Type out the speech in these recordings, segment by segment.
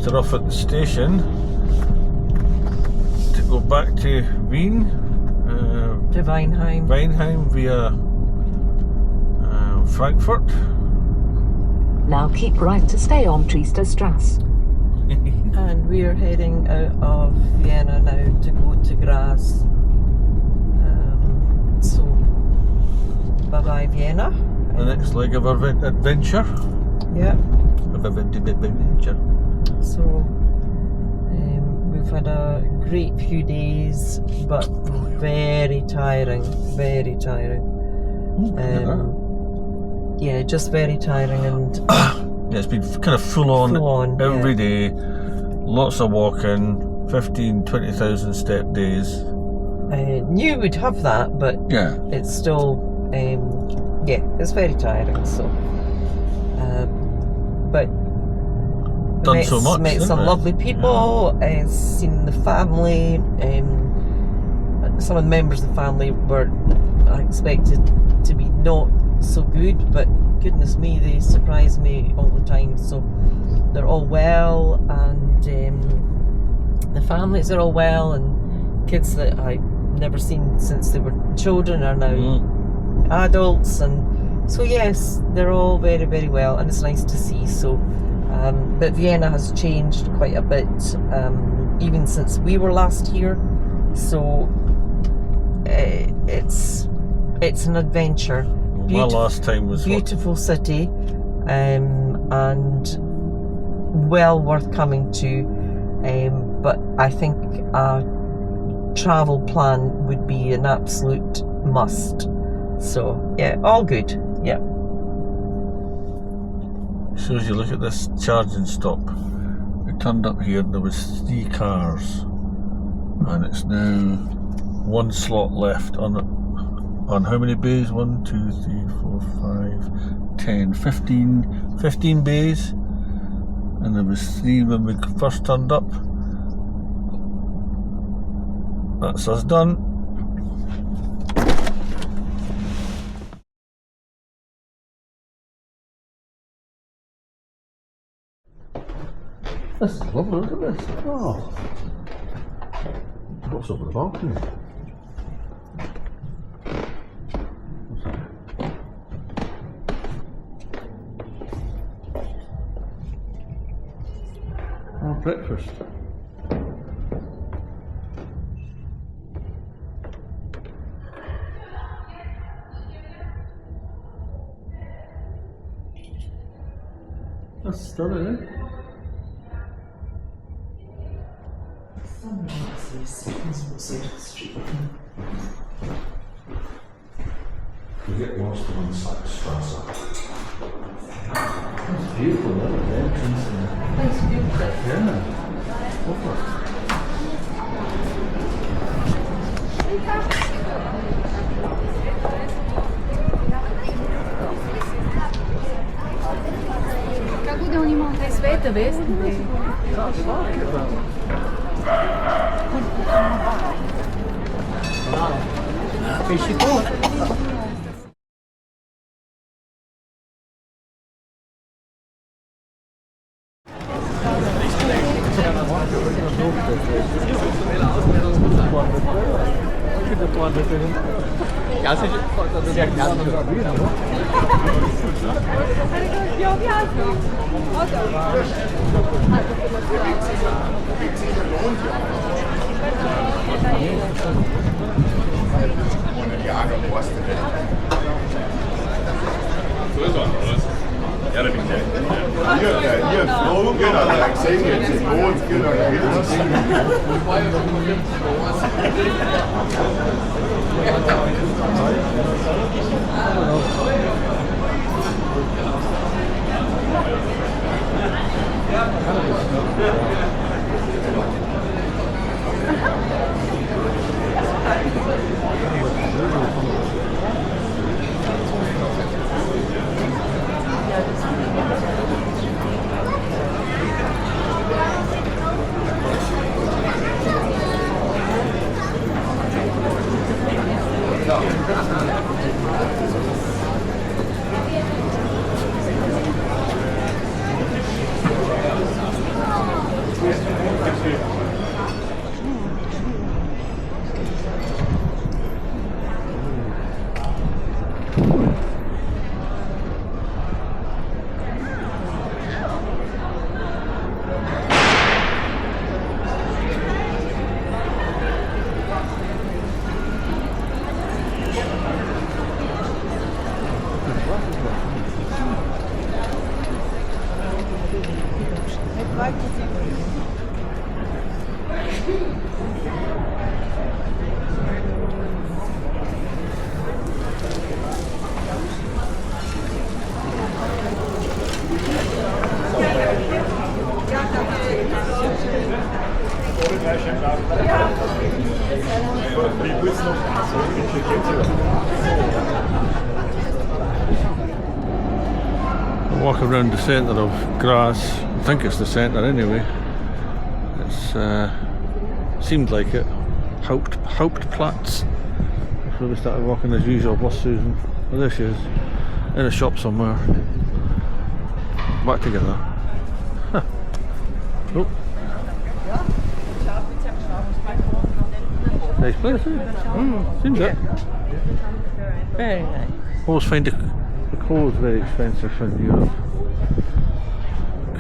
Just off at the station to go back to Wien. To Weinheim. Weinheim via Frankfurt. Now keep right to stay on Triester Strasse. And we are heading out of Vienna now to go to Graz. So, bye bye Vienna. The next leg of our adventure. Yeah. Of adventure. So, we've had a great few days, but very tiring. Very tiring. Yeah, just very tiring and. Yeah, it's been kind of full on every day. Lots of walking, 20,000 step days. Knew we'd have that, but yeah, it's still, yeah, it's very tiring. So, but done so much. Met some lovely people. Seen the family. Some of the members of the family were expected to be not so good, but goodness me, they surprise me all the time. So they're all well, and the families are all well, and kids that I've never seen since they were children are now adults, and so yes, they're all very, very well, and it's nice to see. So but Vienna has changed quite a bit, even since we were last here. So it's an adventure. My last time was beautiful city, and well worth coming to. But I think a travel plan would be an absolute must. So yeah, all good. Yeah. So as you look at this charging stop, we turned up here and there was 3 cars, and it's now 1 slot left on how many bays? 1, 2, 3, 4, 5, 10, 15 bays, and there was 3 when we first turned up. That's us done. This is lovely, look at this. Oh, what's over the balcony? Oh, breakfast. That's stunning, eh? You get lost on Strasse. That's beautiful, that entrance. That's beautiful. Yeah. Lovely. Kako oni imamo te svete vesti? Ja, svake dan. Is je toch? Hier flogen, also ich sehe jetzt im Boot, Walk around the centre of Graz. I think it's the centre anyway. It's seemed like it. Hauptplatz. So we started walking as usual. Plus Susan. Oh, there she is. In a shop somewhere. Back together. Huh. Oh. Nice place, eh? Seems it. Very nice. Always find the clothes very expensive in Europe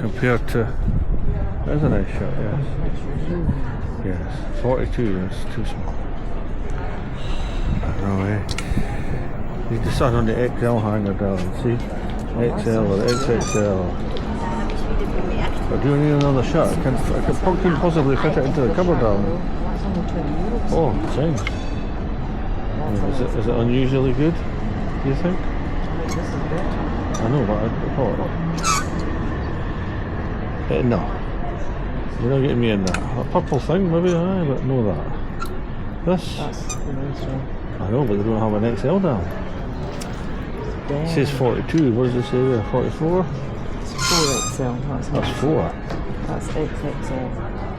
compared to. There's a nice shirt, yes. Yes, 42, that's too small. I don't know, eh? You decide on the XL hanger down, see? XL or XXL. But do you need another shirt? I can possibly fit it into the cupboard down. Oh, thanks. Is it unusually good, do you think? I know, but I thought. No. You're not getting me in that. A purple thing, maybe, aye, but no that. This? That's the nice one. I know, but they don't have an XL down. It says 42, what does it say there? 44? It's 4XL. That's 4. That's XXL.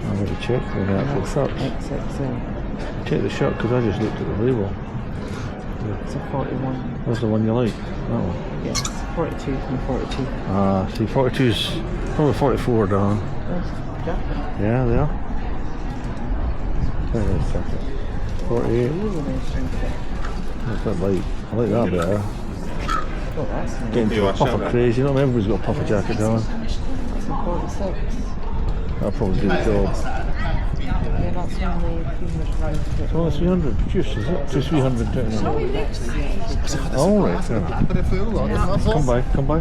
I'll maybe check the actual shirt. XXL. Check the shirt because I just looked at the label. It's a 41. That's the one you like? That one? Yes, 42 and 42. Ah, see, 42's probably 44 down. Yeah, they are. Very nice jacket. 48. That's a bit light. I like that better. Oh, that's nice. Getting to a puffer craze, you know, everybody's got a puffer jacket on. That's a 46. That'll probably do the job. Yeah, that's only 300. It's only 300 juice, is it? 300 all right, yeah. Come by.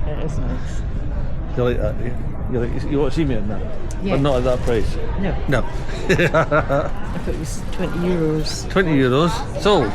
It is nice. You like that? You want to see me in that? Yeah. But not at that price? No. No. If it was €20. 20 euros. Sold.